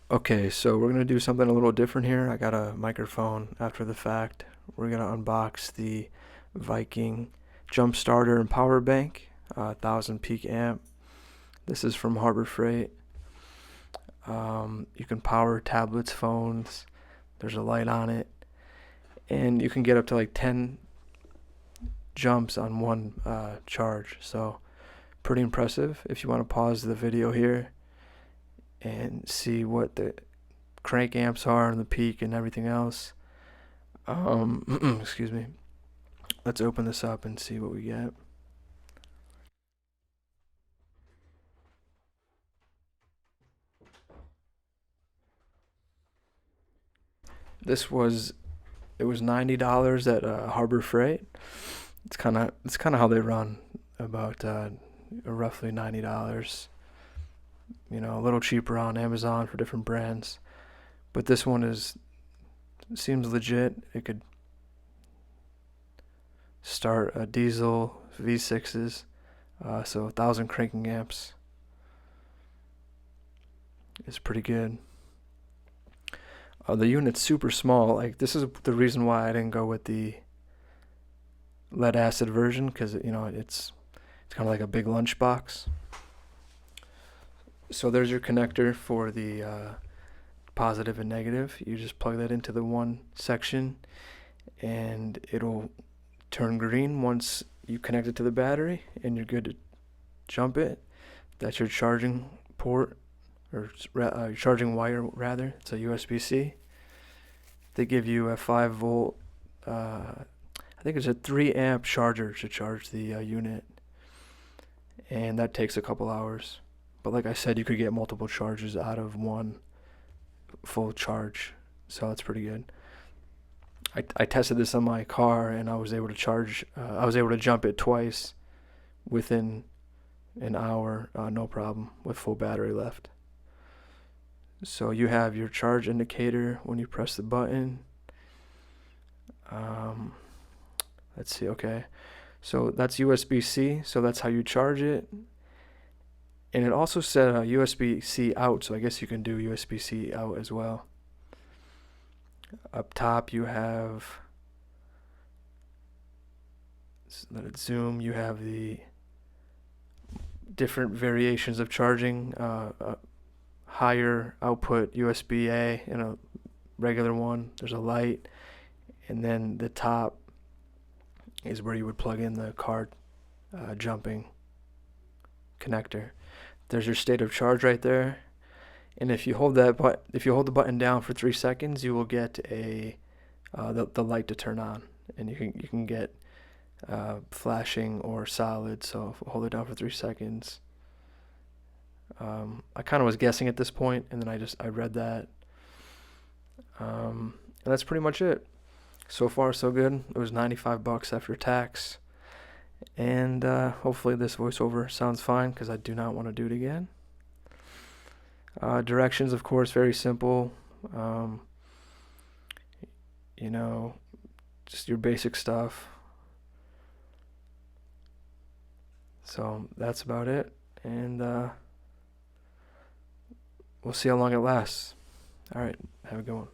Okay, so we're gonna do something a little different here. I got a microphone after the fact. We're gonna unbox the Viking jump starter and power bank, 1000 peak amp. This is from Harbor Freight. You can power tablets, phones. There's a light on it, and you can get up to like 10 jumps on one charge. So pretty impressive. If you want to pause the video here and see what the crank amps are and the peak and everything else. Excuse me. Let's open this up and see what we get. It was $90 at Harbor Freight. It's kind of how they run, about roughly $90. You know, a little cheaper on Amazon for different brands, but this one seems legit. It could start a diesel V6s, so 1000 cranking amps is pretty good. The unit's super small. Like, this is the reason why I didn't go with the lead acid version, because it's kind of like a big lunchbox. So there's your connector for the positive and negative. You just plug that into the one section, and it'll turn green once you connect it to the battery, and you're good to jump it. That's your charging port, or charging wire rather. It's a USB-C. They give you a 5 volt, I think it's a 3 amp charger to charge the unit, and that takes a couple hours. But like I said, you could get multiple charges out of one full charge, so that's pretty good. I tested this on my car, and I was able to jump it twice within an hour, no problem, with full battery left. So you have your charge indicator when you press the button. Let's see, okay. So that's USB-C, so that's how you charge it. And it also said USB-C out, so I guess you can do USB-C out as well. Up top you have, let it zoom, you have the different variations of charging, higher output USB-A and a regular one. There's a light, and then the top is where you would plug in the card jumping connector. There's your state of charge right there, and if you hold the button down for 3 seconds, you will get the light to turn on, and you can get flashing or solid. So if I hold it down for 3 seconds, I kind of was guessing at this point, and then I read that, and that's pretty much it. So far, so good. It was $95 after tax, and hopefully this voiceover sounds fine, because I do not want to do it again. Directions, of course, very simple. You know, just your basic stuff. So that's about it, and we'll see how long it lasts. All right, have a good one.